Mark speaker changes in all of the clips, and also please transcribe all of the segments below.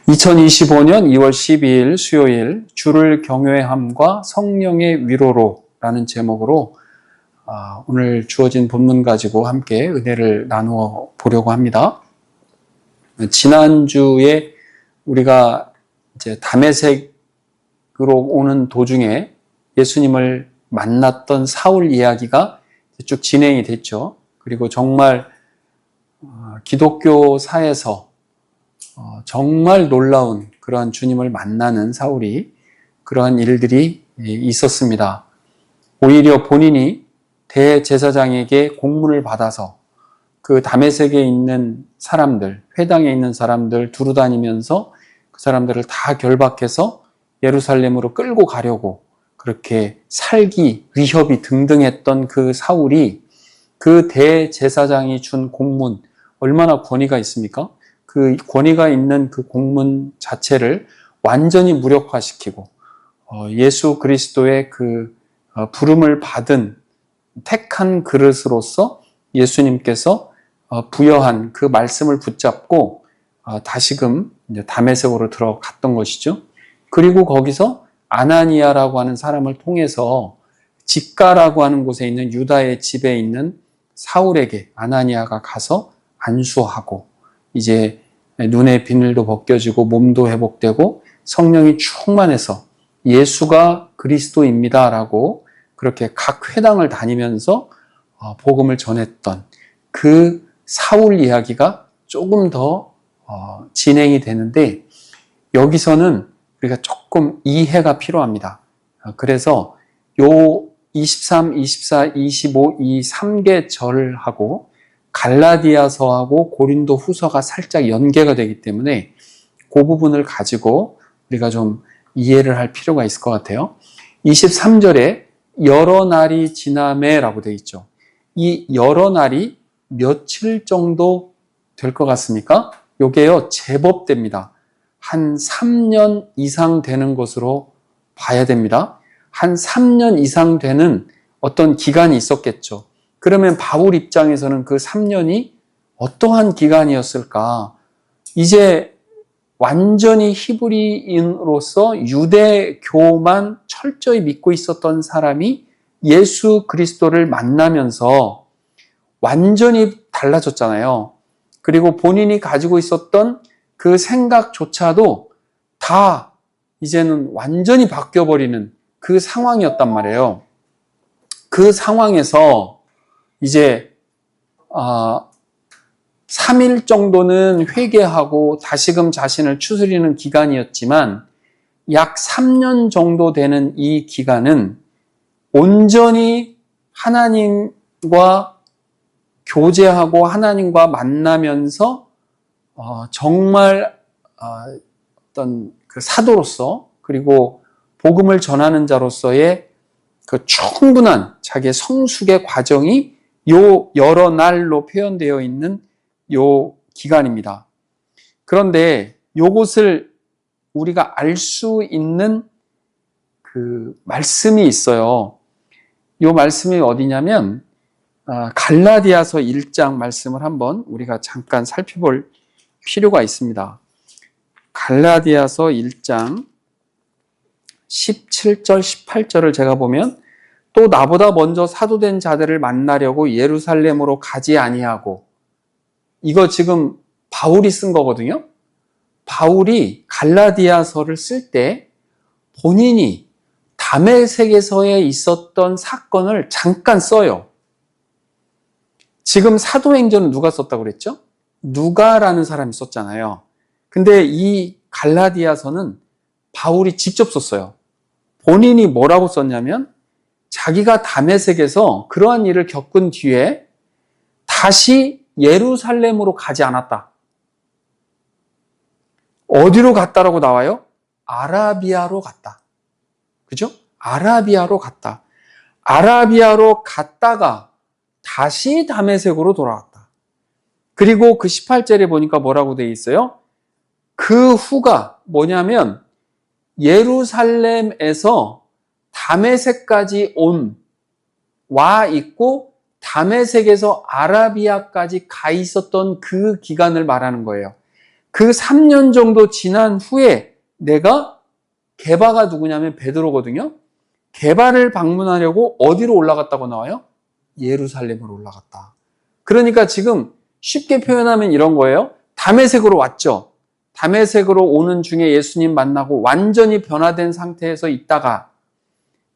Speaker 1: 2025년 2월 12일 수요일 주를 경외함과 성령의 위로로 라는 제목으로 오늘 주어진 본문 가지고 함께 은혜를 나누어 보려고 합니다. 지난주에 우리가 이제 다메섹으로 오는 도중에 예수님을 만났던 사울 이야기가 쭉 진행이 됐죠. 그리고 정말 기독교사에서 정말 놀라운 그러한 주님을 만나는 사울이 그러한 일들이 있었습니다. 오히려 본인이 대제사장에게 공문을 받아서 그 다메섹에 있는 사람들, 회당에 있는 사람들 두루다니면서 그 사람들을 다 결박해서 예루살렘으로 끌고 가려고 그렇게 살기, 위협이 등등했던 그 사울이 그 대제사장이 준 공문, 얼마나 권위가 있습니까? 그 권위가 있는 그 공문 자체를 완전히 무력화시키고 예수 그리스도의 그 부름을 받은 택한 그릇으로서 예수님께서 부여한 그 말씀을 붙잡고 다시금 이제 다메섹으로 들어갔던 것이죠. 그리고 거기서 아나니아라고 하는 사람을 통해서 직가라고 하는 곳에 있는 유다의 집에 있는 사울에게 아나니아가 가서 안수하고 이제 눈의 비늘도 벗겨지고 몸도 회복되고 성령이 충만해서 예수가 그리스도입니다라고 그렇게 각 회당을 다니면서 복음을 전했던 그 사울 이야기가 조금 더 진행이 되는데 여기서는 우리가 조금 이해가 필요합니다. 그래서 요 23, 24, 25 이 3개 절하고 갈라디아서하고 고린도 후서가 살짝 연계가 되기 때문에 그 부분을 가지고 우리가 좀 이해를 할 필요가 있을 것 같아요. 23절에 여러 날이 지나매라고 되어 있죠. 이 여러 날이 며칠 정도 될 것 같습니까? 요게요, 제법 됩니다. 한 3년 이상 되는 것으로 봐야 됩니다. 한 3년 이상 되는 어떤 기간이 있었겠죠. 그러면 바울 입장에서는 그 3년이 어떠한 기간이었을까? 이제 완전히 히브리인으로서 유대교만 철저히 믿고 있었던 사람이 예수 그리스도를 만나면서 완전히 달라졌잖아요. 그리고 본인이 가지고 있었던 그 생각조차도 다 이제는 완전히 바뀌어버리는 그 상황이었단 말이에요. 그 상황에서 이제 3일 정도는 회개하고 다시금 자신을 추스리는 기간이었지만 약 3년 정도 되는 이 기간은 온전히 하나님과 교제하고 하나님과 만나면서 정말 어떤 그 사도로서 그리고 복음을 전하는 자로서의 그 충분한 자기의 성숙의 과정이 요 여러 날로 표현되어 있는 요 기간입니다. 그런데 요것을 우리가 알 수 있는 그 말씀이 있어요. 요 말씀이 어디냐면 갈라디아서 1장 말씀을 한번 우리가 잠깐 살펴볼 필요가 있습니다. 갈라디아서 1장 17절, 18절을 제가 보면 또 나보다 먼저 사도된 자들을 만나려고 예루살렘으로 가지 아니하고 이거 지금 바울이 쓴 거거든요. 바울이 갈라디아서를 쓸 때 본인이 다메섹에서에 있었던 사건을 잠깐 써요. 지금 사도행전은 누가 썼다고 그랬죠? 누가라는 사람이 썼잖아요. 근데 이 갈라디아서는 바울이 직접 썼어요. 본인이 뭐라고 썼냐면 자기가 다메섹에서 그러한 일을 겪은 뒤에 다시 예루살렘으로 가지 않았다. 어디로 갔다라고 나와요? 아라비아로 갔다. 그죠? 아라비아로 갔다. 아라비아로 갔다가 다시 다메섹으로 돌아왔다. 그리고 그 18절에 보니까 뭐라고 되어 있어요? 그 후가 뭐냐면 예루살렘에서 다메섹까지 와 있고 다메섹에서 아라비아까지 가 있었던 그 기간을 말하는 거예요. 그 3년 정도 지난 후에 내가 게바가 누구냐면 베드로거든요. 게바를 방문하려고 어디로 올라갔다고 나와요? 예루살렘으로 올라갔다. 그러니까 지금 쉽게 표현하면 이런 거예요. 다메섹으로 왔죠. 다메섹으로 오는 중에 예수님 만나고 완전히 변화된 상태에서 있다가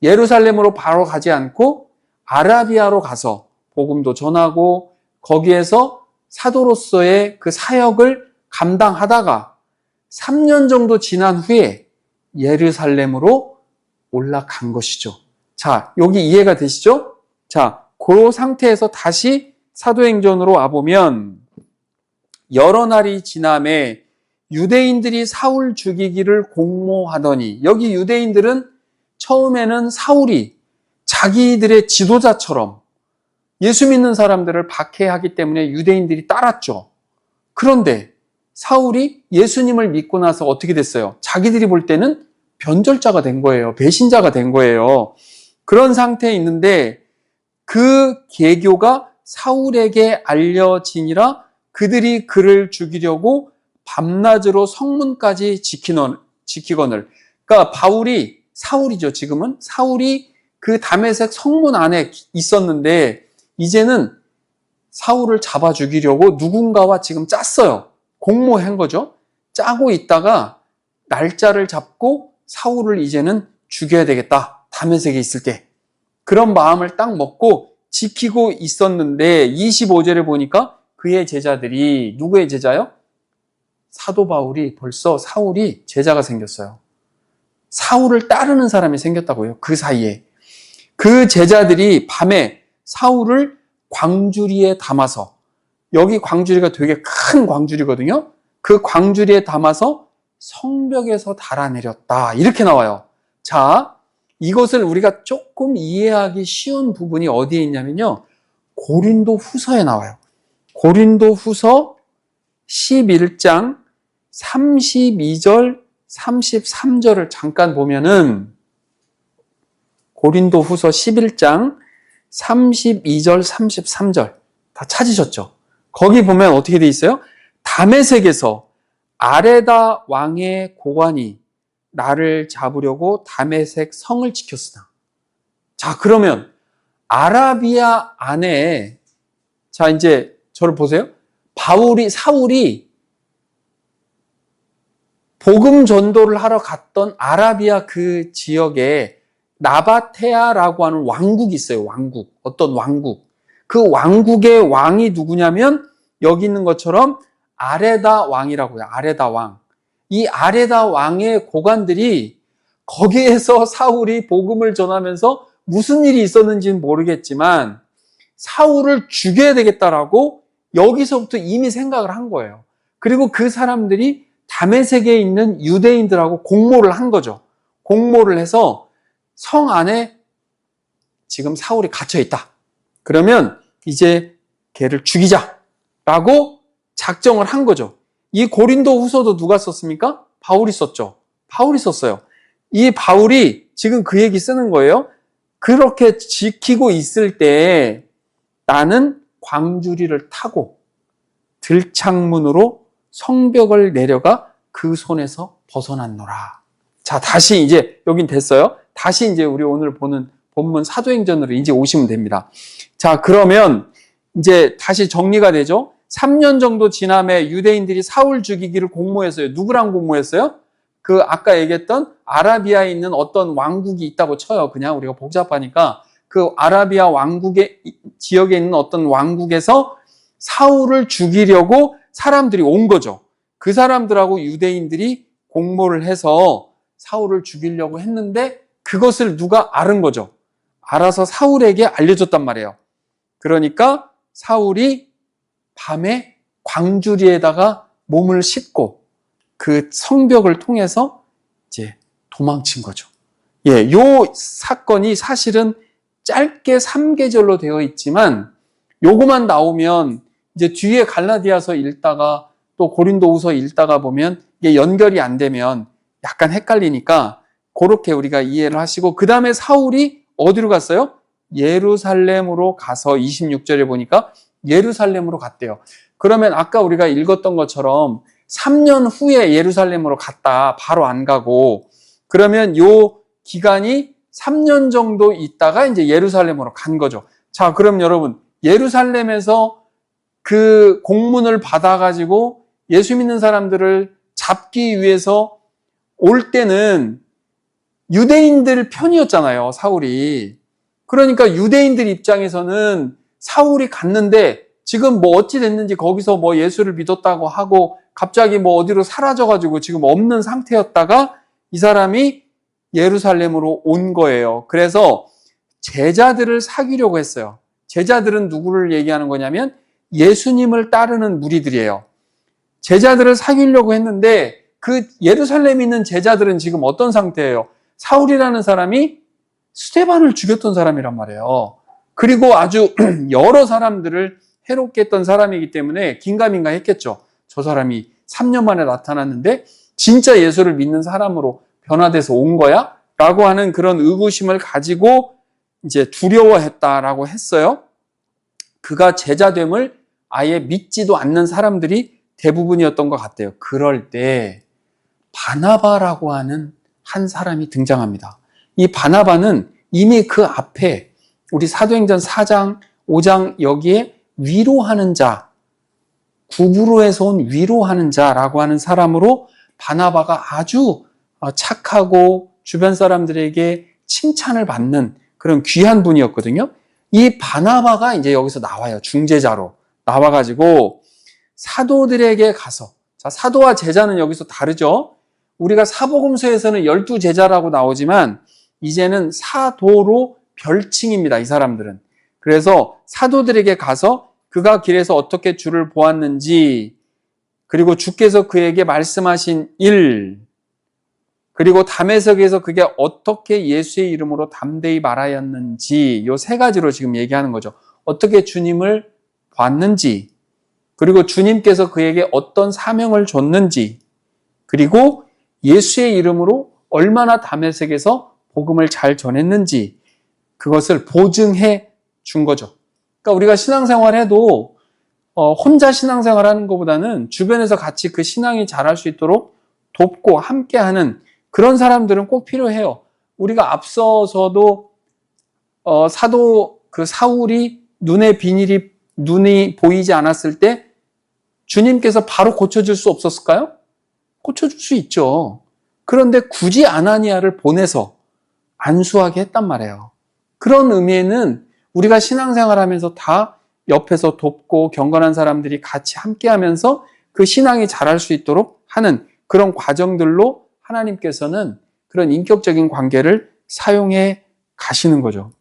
Speaker 1: 예루살렘으로 바로 가지 않고 아라비아로 가서 복음도 전하고 거기에서 사도로서의 그 사역을 감당하다가 3년 정도 지난 후에 예루살렘으로 올라간 것이죠. 자, 여기 이해가 되시죠? 자, 그 상태에서 다시 사도행전으로 와보면 여러 날이 지남에 유대인들이 사울 죽이기를 공모하더니, 여기 유대인들은 처음에는 사울이 자기들의 지도자처럼 예수 믿는 사람들을 박해하기 때문에 유대인들이 따랐죠. 그런데 사울이 예수님을 믿고 나서 어떻게 됐어요? 자기들이 볼 때는 변절자가 된 거예요. 배신자가 된 거예요. 그런 상태에 있는데 그 계교가 사울에게 알려지니라 그들이 그를 죽이려고 밤낮으로 성문까지 지키거늘. 그러니까 사울이죠. 지금은 사울이 그 다메섹 성문 안에 있었는데 이제는 사울을 잡아 죽이려고 누군가와 지금 짰어요. 공모한 거죠. 짜고 있다가 날짜를 잡고 사울을 이제는 죽여야 되겠다. 다메섹에 있을 때. 그런 마음을 딱 먹고 지키고 있었는데 25절에 보니까 그의 제자들이, 누구의 제자요? 사도 바울이, 벌써 사울이 제자가 생겼어요. 사울을 따르는 사람이 생겼다고요. 그 사이에. 그 제자들이 밤에 사울을 광주리에 담아서, 여기 광주리가 되게 큰 광주리거든요. 그 광주리에 담아서 성벽에서 달아내렸다. 이렇게 나와요. 자, 이것을 우리가 조금 이해하기 쉬운 부분이 어디에 있냐면요. 고린도 후서에 나와요. 고린도 후서 11장 32절, 33절을 잠깐 보면은 고린도 후서 11장 32절, 33절 다 찾으셨죠? 거기 보면 어떻게 돼 있어요? 다메섹에서 아레다 왕의 고관이 나를 잡으려고 다메섹 성을 지켰으나. 자, 그러면 아라비아 안에, 자, 이제 저를 보세요. 사울이 복음 전도를 하러 갔던 아라비아 그 지역에 나바테아라고 하는 왕국이 있어요. 왕국. 어떤 왕국. 그 왕국의 왕이 누구냐면 여기 있는 것처럼 아레다 왕이라고요. 아레다 왕. 이 아레다 왕의 고관들이 거기에서 사울이 복음을 전하면서 무슨 일이 있었는지는 모르겠지만 사울을 죽여야 되겠다라고 여기서부터 이미 생각을 한 거예요. 그리고 그 사람들이 다메섹에 있는 유대인들하고 공모를 한 거죠. 공모를 해서 성 안에 지금 사울이 갇혀 있다. 그러면 이제 걔를 죽이자라고 작정을 한 거죠. 이 고린도 후서도 누가 썼습니까? 바울이 썼죠. 바울이 썼어요. 이 바울이 지금 그 얘기 쓰는 거예요. 그렇게 지키고 있을 때 나는 광주리를 타고 들창문으로 성벽을 내려가 그 손에서 벗어났노라. 자, 다시 이제 여긴 됐어요. 다시 이제 우리 오늘 보는 본문 사도행전으로 이제 오시면 됩니다. 자, 그러면 이제 다시 정리가 되죠. 3년 정도 지남에 유대인들이 사울 죽이기를 공모했어요. 누구랑 공모했어요? 그 아까 얘기했던 아라비아에 있는 어떤 왕국이 있다고 쳐요. 그냥 우리가 복잡하니까 그 아라비아 왕국의 지역에 있는 어떤 왕국에서 사울을 죽이려고 사람들이 온 거죠. 그 사람들하고 유대인들이 공모를 해서 사울을 죽이려고 했는데 그것을 누가 알은 거죠. 알아서 사울에게 알려줬단 말이에요. 그러니까 사울이 밤에 광주리에다가 몸을 싣고 그 성벽을 통해서 이제 도망친 거죠. 예, 요 사건이 사실은 짧게 3계절로 되어 있지만 요거만 나오면 이제 뒤에 갈라디아서 읽다가 또 고린도후서 읽다가 보면 이게 연결이 안 되면 약간 헷갈리니까 그렇게 우리가 이해를 하시고, 그 다음에 사울이 어디로 갔어요? 예루살렘으로 가서 26절에 보니까 예루살렘으로 갔대요. 그러면 아까 우리가 읽었던 것처럼 3년 후에 예루살렘으로 갔다 바로 안 가고, 그러면 요 기간이 3년 정도 있다가 이제 예루살렘으로 간 거죠. 자, 그럼 여러분, 예루살렘에서 그 공문을 받아가지고 예수 믿는 사람들을 잡기 위해서 올 때는 유대인들 편이었잖아요, 사울이. 그러니까 유대인들 입장에서는 사울이 갔는데 지금 뭐 어찌 됐는지 거기서 뭐 예수를 믿었다고 하고 갑자기 뭐 어디로 사라져가지고 지금 없는 상태였다가 이 사람이 예루살렘으로 온 거예요. 그래서 제자들을 사귀려고 했어요. 제자들은 누구를 얘기하는 거냐면 예수님을 따르는 무리들이에요. 제자들을 사귀려고 했는데 그 예루살렘에 있는 제자들은 지금 어떤 상태예요? 사울이라는 사람이 스데반을 죽였던 사람이란 말이에요. 그리고 아주 여러 사람들을 해롭게 했던 사람이기 때문에 긴가민가 했겠죠. 저 사람이 3년 만에 나타났는데 진짜 예수를 믿는 사람으로 변화돼서 온 거야? 라고 하는 그런 의구심을 가지고 이제 두려워했다라고 했어요. 그가 제자됨을 아예 믿지도 않는 사람들이 대부분이었던 것 같아요. 그럴 때 바나바라고 하는 한 사람이 등장합니다. 이 바나바는 이미 그 앞에 우리 사도행전 4장, 5장 여기에 위로하는 자, 구브로에서 온 위로하는 자라고 하는 사람으로 바나바가 아주 착하고 주변 사람들에게 칭찬을 받는 그런 귀한 분이었거든요. 이 바나바가 이제 여기서 나와요. 중재자로 나와가지고 사도들에게 가서, 자, 사도와 제자는 여기서 다르죠. 우리가 사복음서에서는 12제자라고 나오지만 이제는 사도로 별칭입니다. 이 사람들은. 그래서 사도들에게 가서 그가 길에서 어떻게 주를 보았는지, 그리고 주께서 그에게 말씀하신 일, 그리고 담에색에서 그게 어떻게 예수의 이름으로 담대히 말하였는지, 요 세 가지로 지금 얘기하는 거죠. 어떻게 주님을 봤는지, 그리고 주님께서 그에게 어떤 사명을 줬는지, 그리고 예수의 이름으로 얼마나 담에색에서 복음을 잘 전했는지, 그것을 보증해 준 거죠. 그러니까 우리가 신앙생활 해도 혼자 신앙생활 하는 것보다는 주변에서 같이 그 신앙이 자랄 수 있도록 돕고 함께하는 그런 사람들은 꼭 필요해요. 우리가 앞서서도 사도 그 사울이 눈이 보이지 않았을 때 주님께서 바로 고쳐줄 수 없었을까요? 고쳐줄 수 있죠. 그런데 굳이 아나니아를 보내서 안수하게 했단 말이에요. 그런 의미에는 우리가 신앙생활하면서 다 옆에서 돕고 경건한 사람들이 같이 함께하면서 그 신앙이 자랄 수 있도록 하는 그런 과정들로 하나님께서는 그런 인격적인 관계를 사용해 가시는 거죠.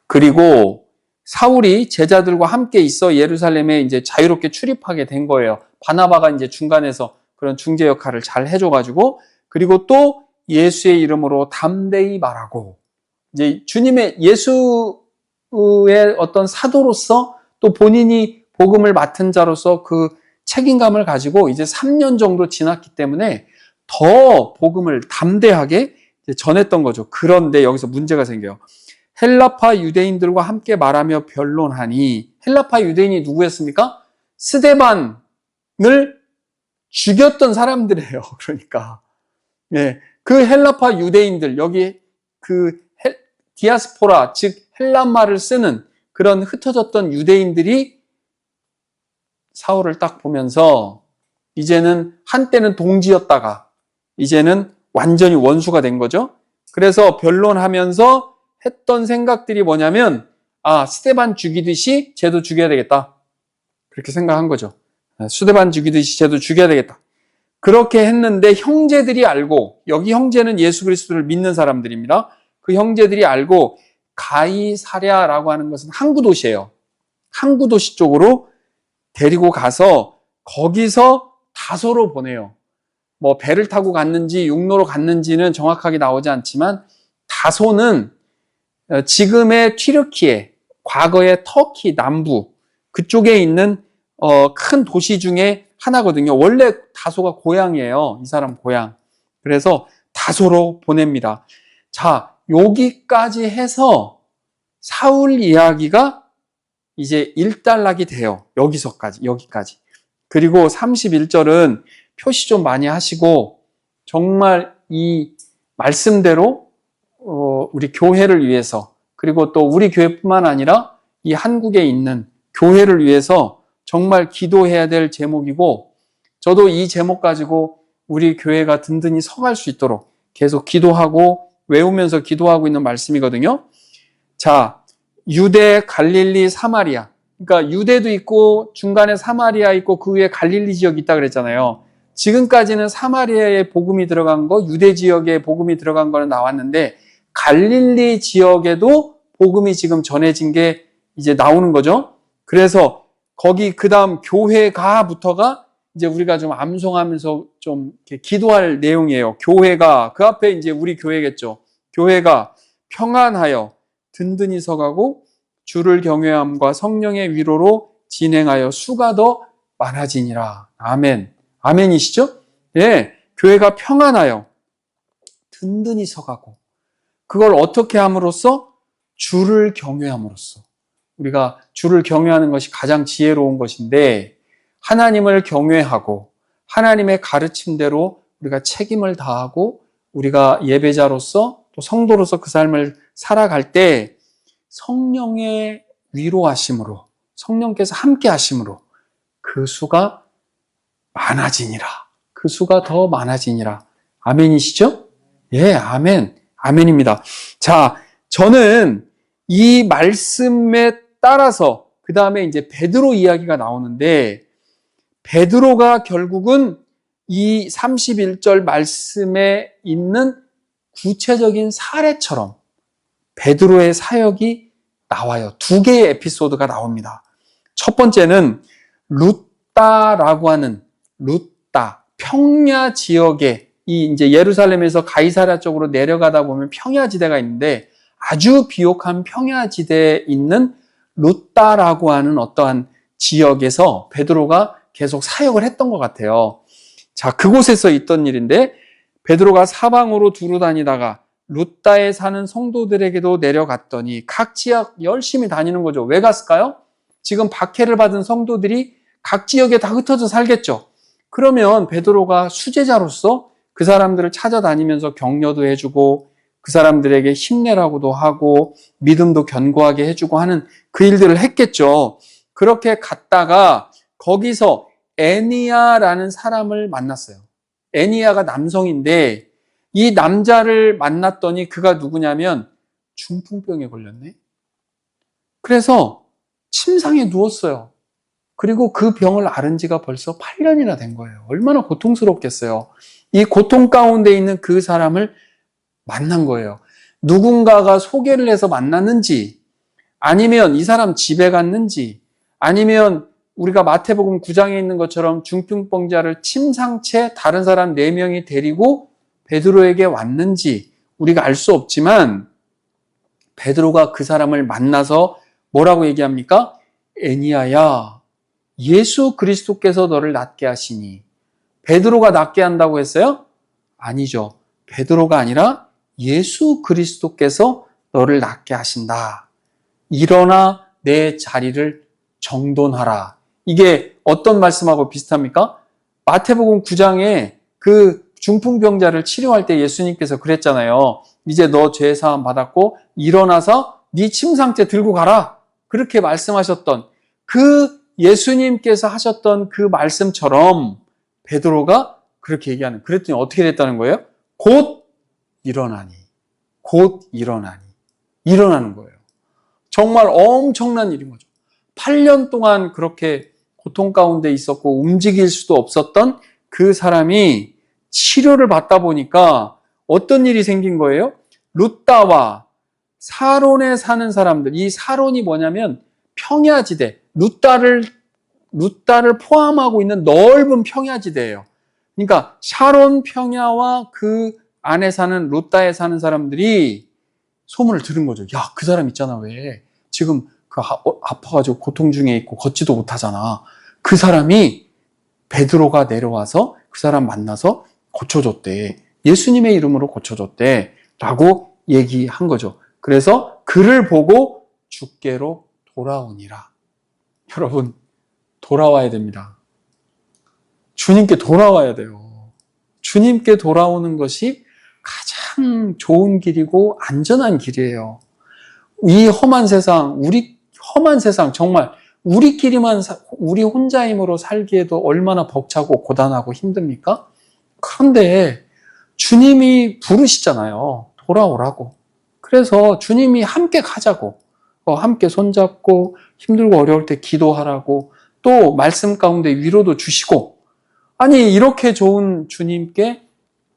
Speaker 1: 그리고 사울이 제자들과 함께 있어 예루살렘에 이제 자유롭게 출입하게 된 거예요. 바나바가 이제 중간에서 그런 중재 역할을 잘 해줘가지고, 그리고 또 예수의 이름으로 담대히 말하고, 이제 주님의 예수의 어떤 사도로서 또 본인이 복음을 맡은 자로서 그 책임감을 가지고 이제 3년 정도 지났기 때문에 더 복음을 담대하게 전했던 거죠. 그런데 여기서 문제가 생겨요. 헬라파 유대인들과 함께 말하며 변론하니, 헬라파 유대인이 누구였습니까? 스데반을 죽였던 사람들이에요. 그러니까. 네, 그 헬라파 유대인들, 여기 그 디아스포라, 즉 헬란말을 쓰는 그런 흩어졌던 유대인들이 사울을 딱 보면서 이제는 한때는 동지였다가 이제는 완전히 원수가 된 거죠. 그래서 변론하면서 했던 생각들이 뭐냐면, 스데반 죽이듯이 쟤도 죽여야 되겠다. 그렇게 생각한 거죠. 스데반 죽이듯이 쟤도 죽여야 되겠다. 그렇게 했는데 형제들이 알고, 여기 형제는 예수 그리스도를 믿는 사람들입니다. 그 형제들이 알고 가이사랴라고 하는 것은 항구 도시예요. 항구 도시 쪽으로 데리고 가서 거기서 다소로 보내요. 뭐 배를 타고 갔는지 육로로 갔는지는 정확하게 나오지 않지만 다소는 지금의 튀르키예, 과거의 터키 남부 그쪽에 있는 큰 도시 중에 하나거든요. 원래 다소가 고향이에요. 이 사람 고향. 그래서 다소로 보냅니다. 자, 여기까지 해서 사울 이야기가 이제 일단락이 돼요. 여기까지. 그리고 31절은 표시 좀 많이 하시고 정말 이 말씀대로 우리 교회를 위해서, 그리고 또 우리 교회뿐만 아니라 이 한국에 있는 교회를 위해서 정말 기도해야 될 제목이고, 저도 이 제목 가지고 우리 교회가 든든히 서갈 수 있도록 계속 기도하고 외우면서 기도하고 있는 말씀이거든요. 자, 유대, 갈릴리, 사마리아. 그러니까 유대도 있고 중간에 사마리아 있고 그 위에 갈릴리 지역이 있다 그랬잖아요. 지금까지는 사마리아에 복음이 들어간 거, 유대 지역에 복음이 들어간 거는 나왔는데 갈릴리 지역에도 복음이 지금 전해진 게 이제 나오는 거죠. 그래서 거기 그 다음 교회가부터가 이제 우리가 좀 암송하면서 좀 이렇게 기도할 내용이에요. 교회가, 그 앞에 이제 우리 교회겠죠. 교회가 평안하여 든든히 서가고 주를 경외함과 성령의 위로로 진행하여 수가 더 많아지니라. 아멘. 아멘이시죠? 예, 교회가 평안하여 든든히 서가고, 그걸 어떻게 함으로써? 주를 경외함으로써. 우리가 주를 경외하는 것이 가장 지혜로운 것인데, 하나님을 경외하고 하나님의 가르침대로 우리가 책임을 다하고 우리가 예배자로서 또 성도로서 그 삶을 살아갈 때 성령의 위로하심으로, 성령께서 함께 하심으로 그 수가 많아지니라. 그 수가 더 많아지니라. 아멘이시죠? 예, 아멘. 아멘입니다. 자, 저는 이 말씀에 따라서 그 다음에 이제 베드로 이야기가 나오는데, 베드로가 결국은 이 31절 말씀에 있는 구체적인 사례처럼 베드로의 사역이 나와요. 두 개의 에피소드가 나옵니다. 첫 번째는 루따라고 하는, 루따, 평야 지역에, 이 이제 예루살렘에서 가이사랴 쪽으로 내려가다 보면 평야지대가 있는데 아주 비옥한 평야지대에 있는 루따라고 하는 어떠한 지역에서 베드로가 계속 사역을 했던 것 같아요. 자, 그곳에서 있던 일인데, 베드로가 사방으로 두루 다니다가 루따에 사는 성도들에게도 내려갔더니 각 지역 열심히 다니는 거죠. 왜 갔을까요? 지금 박해를 받은 성도들이 각 지역에 다 흩어져 살겠죠. 그러면 베드로가 수제자로서 그 사람들을 찾아다니면서 격려도 해주고 그 사람들에게 힘내라고도 하고 믿음도 견고하게 해주고 하는 그 일들을 했겠죠. 그렇게 갔다가 거기서 애니야라는 사람을 만났어요. 애니야가 남성인데 이 남자를 만났더니 그가 누구냐면 중풍병에 걸렸네. 그래서 침상에 누웠어요. 그리고 그 병을 앓은 지가 벌써 8년이나 된 거예요. 얼마나 고통스럽겠어요. 이 고통 가운데 있는 그 사람을 만난 거예요. 누군가가 소개를 해서 만났는지, 아니면 이 사람 집에 갔는지, 아니면 우리가 마태복음 9장에 있는 것처럼 중풍병자를 침상채 다른 사람 4명이 데리고 베드로에게 왔는지 우리가 알 수 없지만, 베드로가 그 사람을 만나서 뭐라고 얘기합니까? 애니야야, 예수 그리스도께서 너를 낫게 하시니. 베드로가 낫게 한다고 했어요? 아니죠. 베드로가 아니라 예수 그리스도께서 너를 낫게 하신다. 일어나 내 자리를 정돈하라. 이게 어떤 말씀하고 비슷합니까? 마태복음 9장에 그 중풍병자를 치료할 때 예수님께서 그랬잖아요. 이제 너 죄 사함 받았고 일어나서 네 침상째 들고 가라. 그렇게 말씀하셨던 그 예수님께서 하셨던 그 말씀처럼 베드로가 그렇게 얘기하는, 그랬더니 어떻게 됐다는 거예요? 곧 일어나니. 곧 일어나니. 일어나는 거예요. 정말 엄청난 일인 거죠. 8년 동안 그렇게 고통 가운데 있었고 움직일 수도 없었던 그 사람이 치료를 받다 보니까 어떤 일이 생긴 거예요? 루따와 사론에 사는 사람들, 이 사론이 뭐냐면 평야지대, 루따를 포함하고 있는 넓은 평야지대예요. 그러니까 샤론 평야와 그 안에 사는 루따에 사는 사람들이 소문을 들은 거죠. 야, 그 사람 있잖아. 왜 지금 그 아파가지고 고통 중에 있고 걷지도 못하잖아. 그 사람이 베드로가 내려와서 그 사람 만나서 고쳐줬대. 예수님의 이름으로 고쳐줬대. 라고 얘기한 거죠. 그래서 그를 보고 주께로 돌아오니라. 여러분, 돌아와야 됩니다. 주님께 돌아와야 돼요. 주님께 돌아오는 것이 가장 좋은 길이고 안전한 길이에요. 이 험한 세상, 험한 세상, 정말 우리 혼자 힘으로 살기에도 얼마나 벅차고 고단하고 힘듭니까? 그런데 주님이 부르시잖아요. 돌아오라고. 그래서 주님이 함께 가자고. 함께 손잡고 힘들고 어려울 때 기도하라고, 또 말씀 가운데 위로도 주시고, 아니 이렇게 좋은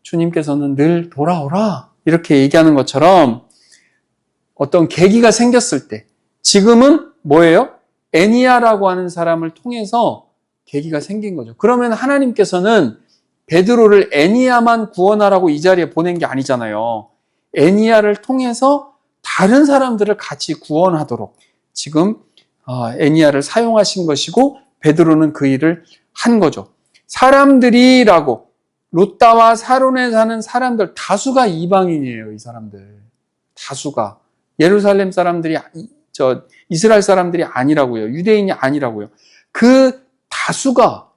Speaker 1: 주님께서는 늘 돌아오라 이렇게 얘기하는 것처럼 어떤 계기가 생겼을 때, 지금은 뭐예요? 애니야라고 하는 사람을 통해서 계기가 생긴 거죠. 그러면 하나님께서는 베드로를 애니야만 구원하라고 이 자리에 보낸 게 아니잖아요. 애니야를 통해서 다른 사람들을 같이 구원하도록 지금 애니야를 사용하신 것이고, 베드로는 그 일을 한 거죠. 사람들이라고, 룻다와 사론에 사는 사람들 다수가 이방인이에요. 이 사람들 다수가 예루살렘 사람들이, 이스라엘 사람들이 아니라고요. 유대인이 아니라고요. 그 다수가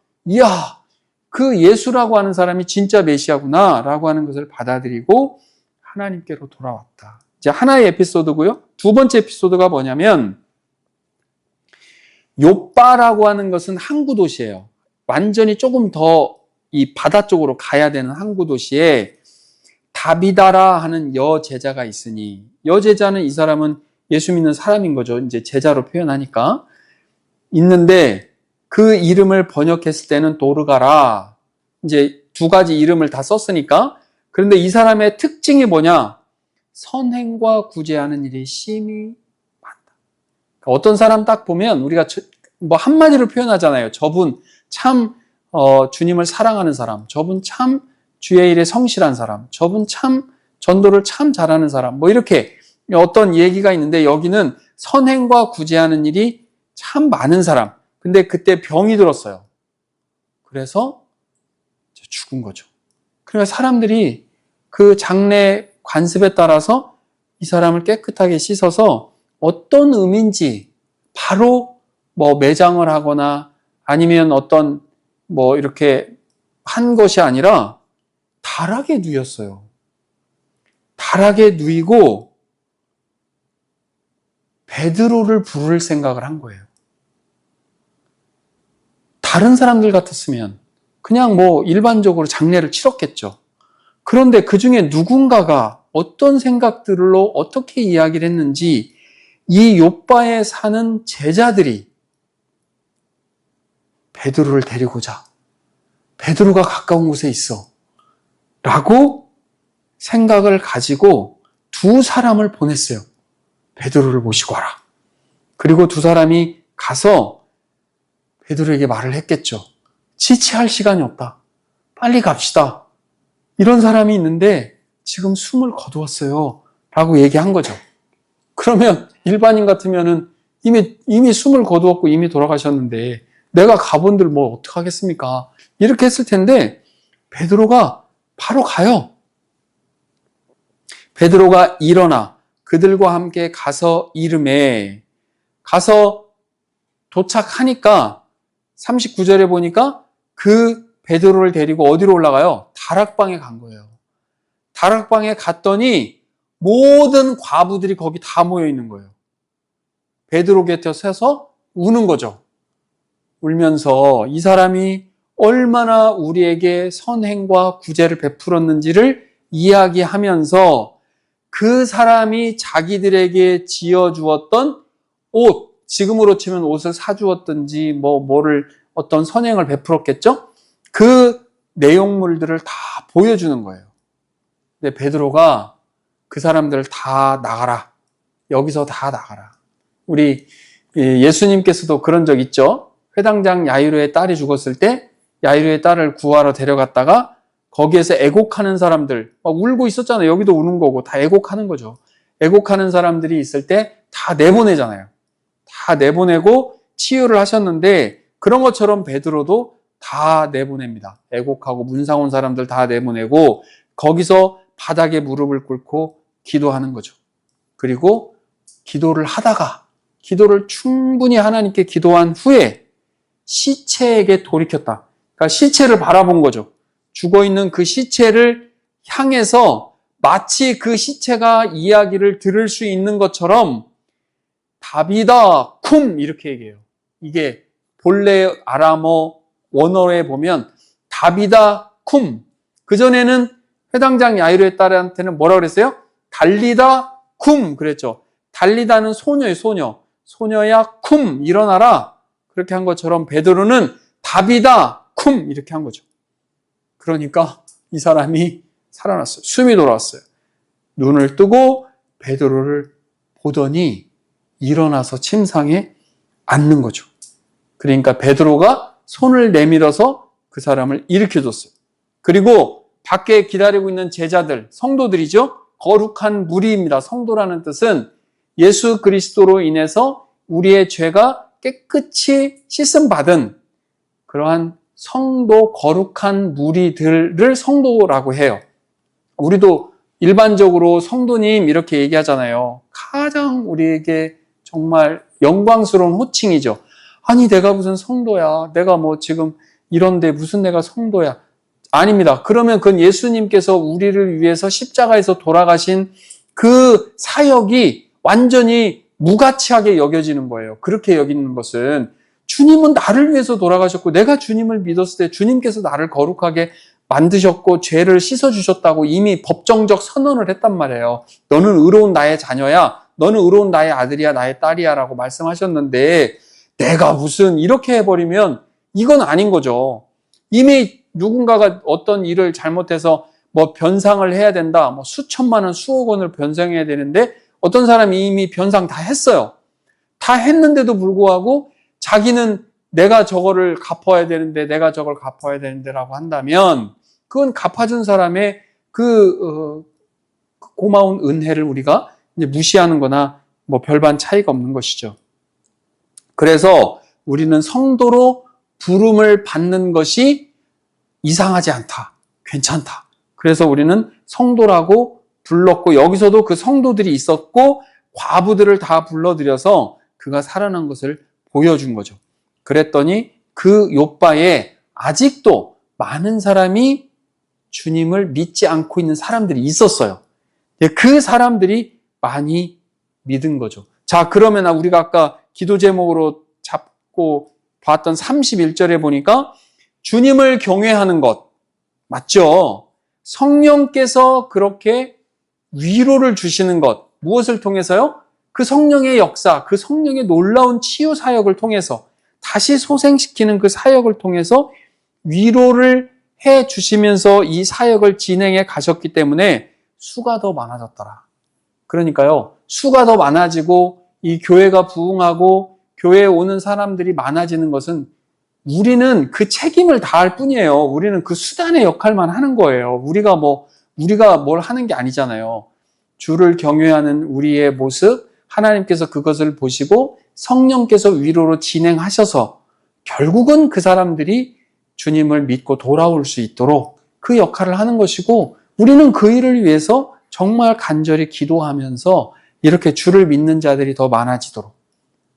Speaker 1: 그 예수라고 하는 사람이 진짜 메시아구나 라고 하는 것을 받아들이고 하나님께로 돌아왔다. 이제 하나의 에피소드고요. 두 번째 에피소드가 뭐냐면, 욥바라고 하는 것은 항구 도시예요. 완전히 조금 더 이 바다 쪽으로 가야 되는 항구 도시에 다비다라 하는 여제자가 있으니, 여제자는 이 사람은 예수 믿는 사람인 거죠. 이제 제자로 표현하니까. 있는데 그 이름을 번역했을 때는 도르가라. 이제 두 가지 이름을 다 썼으니까. 그런데 이 사람의 특징이 뭐냐? 선행과 구제하는 일이 심히 많다. 그러니까 어떤 사람 딱 보면 우리가 뭐 한마디로 표현하잖아요. 저분 참 주님을 사랑하는 사람, 저분 참 주의 일에 성실한 사람, 저분 참 전도를 참 잘하는 사람, 뭐 이렇게 어떤 얘기가 있는데, 여기는 선행과 구제하는 일이 참 많은 사람. 근데 그때 병이 들었어요. 그래서 죽은 거죠. 그러니까 사람들이 그 장례 관습에 따라서 이 사람을 깨끗하게 씻어서 어떤 의미인지 바로 뭐 매장을 하거나 아니면 어떤 뭐 이렇게 한 것이 아니라 다락에 누였어요. 다락에 누이고 베드로를 부를 생각을 한 거예요. 다른 사람들 같았으면 그냥 뭐 일반적으로 장례를 치렀겠죠. 그런데 그 중에 누군가가 어떤 생각들로 어떻게 이야기를 했는지 이 욥바에 사는 제자들이 베드로를 데리고자, 베드로가 가까운 곳에 있어 라고 생각을 가지고 두 사람을 보냈어요. 베드로를 모시고 와라. 그리고 두 사람이 가서 베드로에게 말을 했겠죠. 지체할 시간이 없다. 빨리 갑시다. 이런 사람이 있는데 지금 숨을 거두었어요 라고 얘기한 거죠. 그러면 일반인 같으면은 이미 숨을 거두었고 이미 돌아가셨는데 내가 가본들 뭐 어떡하겠습니까? 이렇게 했을 텐데 베드로가 바로 가요. 베드로가 일어나 그들과 함께 가서 이름에, 가서 도착하니까 39절에 보니까 그 베드로를 데리고 어디로 올라가요? 다락방에 간 거예요. 다락방에 갔더니 모든 과부들이 거기 다 모여 있는 거예요. 베드로 곁에 서서 우는 거죠. 울면서 이 사람이 얼마나 우리에게 선행과 구제를 베풀었는지를 이야기하면서 그 사람이 자기들에게 지어주었던 옷, 지금으로 치면 옷을 사주었든지 뭐를 어떤 선행을 베풀었겠죠? 그 내용물들을 다 보여주는 거예요. 근데 베드로가 그 사람들을 다 나가라. 여기서 다 나가라. 우리 예수님께서도 그런 적 있죠? 회당장 야이로의 딸이 죽었을 때 야이로의 딸을 구하러 데려갔다가 거기에서 애곡하는 사람들, 막 울고 있었잖아요. 여기도 우는 거고 다 애곡하는 거죠. 애곡하는 사람들이 있을 때 다 내보내잖아요. 다 내보내고 치유를 하셨는데 그런 것처럼 베드로도 다 내보냅니다. 애곡하고 문상 온 사람들 다 내보내고 거기서 바닥에 무릎을 꿇고 기도하는 거죠. 그리고 기도를 하다가 기도를 충분히 하나님께 기도한 후에 시체에게 돌이켰다. 그러니까 시체를 바라본 거죠. 죽어있는 그 시체를 향해서 마치 그 시체가 이야기를 들을 수 있는 것처럼 다비다 쿰 이렇게 얘기해요. 이게 본래 아람어 원어에 보면 다비다 쿰. 그전에는 회당장 야이로의 딸한테는 뭐라 그랬어요? 달리다 쿰 그랬죠. 달리다는 소녀예요, 소녀. 소녀야 쿰 일어나라. 그렇게 한 것처럼 베드로는 다비다 쿰 이렇게 한 거죠. 그러니까 이 사람이 살아났어요. 숨이 돌아왔어요. 눈을 뜨고 베드로를 보더니 일어나서 침상에 앉는 거죠. 그러니까 베드로가 손을 내밀어서 그 사람을 일으켜줬어요. 그리고 밖에 기다리고 있는 제자들, 성도들이죠. 거룩한 무리입니다. 성도라는 뜻은 예수 그리스도로 인해서 우리의 죄가 깨끗이 씻음받은 그러한 성도, 거룩한 무리들을 성도라고 해요. 우리도 일반적으로 성도님 이렇게 얘기하잖아요. 가장 우리에게 정말 영광스러운 호칭이죠. 아니 내가 무슨 성도야. 내가 뭐 지금 이런데 무슨 내가 성도야. 아닙니다. 그러면 그건 예수님께서 우리를 위해서 십자가에서 돌아가신 그 사역이 완전히 무가치하게 여겨지는 거예요. 그렇게 여기는 것은 주님은 나를 위해서 돌아가셨고 내가 주님을 믿었을 때 주님께서 나를 거룩하게 만드셨고 죄를 씻어주셨다고 이미 법정적 선언을 했단 말이에요. 너는 의로운 나의 자녀야. 너는 의로운 나의 아들이야, 나의 딸이야 라고 말씀하셨는데 내가 무슨 이렇게 해버리면 이건 아닌 거죠. 이미 누군가가 어떤 일을 잘못해서 뭐 변상을 해야 된다. 뭐 수천만 원, 수억 원을 변상해야 되는데 어떤 사람이 이미 변상 다 했어요. 다 했는데도 불구하고 자기는 내가 저거를 갚아야 되는데 내가 저걸 갚아야 되는데 라고 한다면 그건 갚아준 사람의 그 고마운 은혜를 우리가 이제 무시하는 거나 뭐 별반 차이가 없는 것이죠. 그래서 우리는 성도로 부름을 받는 것이 이상하지 않다. 괜찮다. 그래서 우리는 성도라고 불렀고 여기서도 그 성도들이 있었고 과부들을 다 불러들여서 그가 살아난 것을 보여준 거죠. 그랬더니 그 욥바에 아직도 많은 사람이 주님을 믿지 않고 있는 사람들이 있었어요. 그 사람들이 많이 믿은 거죠. 자, 그러면 우리가 아까 기도 제목으로 잡고 봤던 31절에 보니까 주님을 경외하는 것 맞죠? 성령께서 그렇게 위로를 주시는 것 무엇을 통해서요? 그 성령의 역사, 그 성령의 놀라운 치유 사역을 통해서 다시 소생시키는 그 사역을 통해서 위로를 해 주시면서 이 사역을 진행해 가셨기 때문에 수가 더 많아졌더라. 그러니까요, 수가 더 많아지고 이 교회가 부흥하고 교회에 오는 사람들이 많아지는 것은 우리는 그 책임을 다할 뿐이에요. 우리는 그 수단의 역할만 하는 거예요. 우리가 뭘 하는 게 아니잖아요. 주를 경외하는 우리의 모습, 하나님께서 그것을 보시고 성령께서 위로로 진행하셔서 결국은 그 사람들이 주님을 믿고 돌아올 수 있도록 그 역할을 하는 것이고 우리는 그 일을 위해서 정말 간절히 기도하면서 이렇게 주를 믿는 자들이 더 많아지도록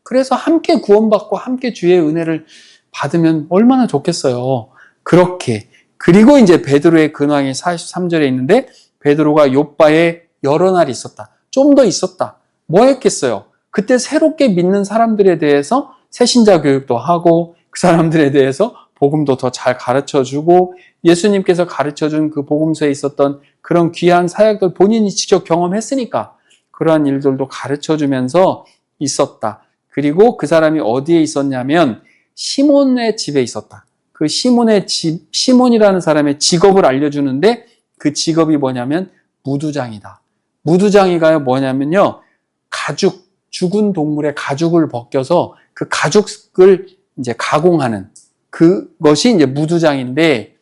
Speaker 1: 그래서 함께 구원받고 함께 주의 은혜를 받으면 얼마나 좋겠어요. 그렇게 그리고 이제 베드로의 근황이 43절에 있는데 베드로가 욥바에 여러 날이 있었다. 좀 더 있었다. 뭐 했겠어요? 그때 새롭게 믿는 사람들에 대해서 새신자 교육도 하고 그 사람들에 대해서 복음도 더 잘 가르쳐주고 예수님께서 가르쳐준 그 복음서에 있었던 그런 귀한 사역들 본인이 직접 경험했으니까 그러한 일들도 가르쳐주면서 있었다. 그리고 그 사람이 어디에 있었냐면 시몬의 집에 있었다. 그 시몬이라는 사람의 직업을 알려주는데 그 직업이 뭐냐면 무두장이다. 무두장이가 뭐냐면요. 죽은 동물의 가죽을 벗겨서 그 가죽을 이제 가공하는 그것이 이제 무두장인데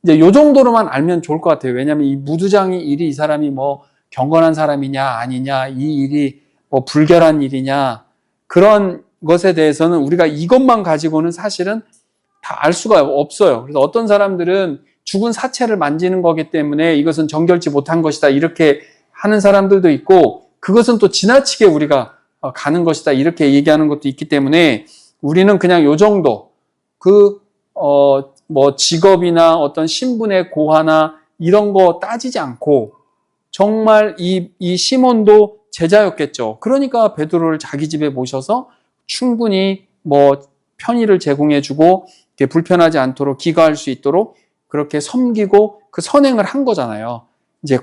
Speaker 1: 이제 요 정도로만 알면 좋을 것 같아요. 왜냐하면 이 무두장이 일이 이 사람이 뭐 경건한 사람이냐 아니냐 이 일이 뭐 불결한 일이냐 그런 것에 대해서는 우리가 이것만 가지고는 사실은 다 알 수가 없어요. 그래서 어떤 사람들은 죽은 사체를 만지는 거기 때문에 이것은 정결치 못한 것이다 이렇게 하는 사람들도 있고 그것은 또 지나치게 우리가 가는 것이다 이렇게 얘기하는 것도 있기 때문에 우리는 그냥 요 정도 뭐 직업이나 어떤 신분의 고하나 이런 거 따지지 않고 정말 이 시몬도 제자였겠죠. 그러니까 베드로를 자기 집에 모셔서 충분히 뭐 편의를 제공해주고 불편하지 않도록 기거할 수 있도록 그렇게 섬기고 그 선행을 한 거잖아요. 이제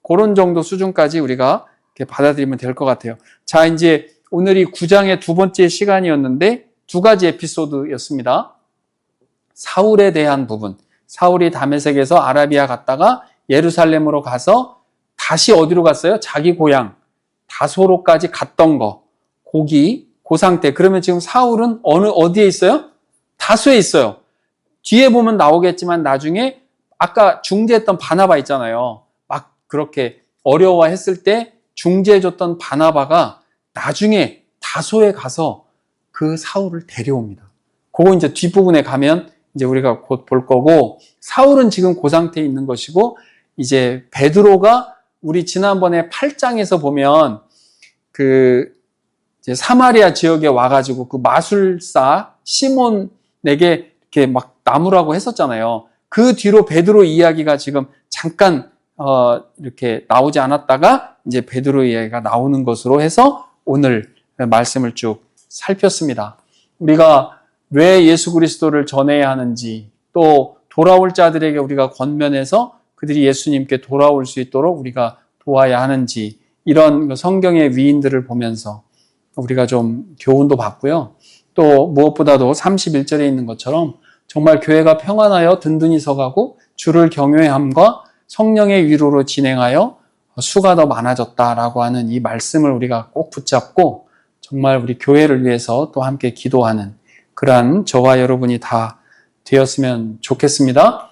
Speaker 1: 그런 정도 수준까지 우리가 받아들이면 될 것 같아요. 자, 이제 오늘이 9장의 두 번째 시간이었는데 두 가지 에피소드였습니다. 사울에 대한 부분. 사울이 다메섹에서 아라비아 갔다가 예루살렘으로 가서 다시 어디로 갔어요? 자기 고향 다소로까지 갔던 거. 그 상태. 그러면 지금 사울은 어디에 있어요? 다소에 있어요. 뒤에 보면 나오겠지만 나중에 아까 중재했던 바나바 있잖아요. 막 그렇게 어려워했을 때 중재해줬던 바나바가 나중에 다소에 가서 그 사울을 데려옵니다. 그거 이제 뒷부분에 가면 이제 우리가 곧 볼 거고, 사울은 지금 그 상태에 있는 것이고, 이제 베드로가 우리 지난번에 8장에서 보면 이제 사마리아 지역에 와가지고 그 마술사 시몬에게 이렇게 막 나무라고 했었잖아요. 그 뒤로 베드로 이야기가 지금 잠깐 이렇게 나오지 않았다가 이제 베드로 이야기가 나오는 것으로 해서 오늘 말씀을 쭉 살폈습니다. 우리가 왜 예수 그리스도를 전해야 하는지, 또 돌아올 자들에게 우리가 권면해서 그들이 예수님께 돌아올 수 있도록 우리가 도와야 하는지, 이런 성경의 위인들을 보면서 우리가 좀 교훈도 받고요. 또 무엇보다도 31절에 있는 것처럼 정말 교회가 평안하여 든든히 서가고 주를 경외함과 성령의 위로로 진행하여 수가 더 많아졌다라고 하는 이 말씀을 우리가 꼭 붙잡고 정말 우리 교회를 위해서 또 함께 기도하는 그러한 저와 여러분이 다 되었으면 좋겠습니다.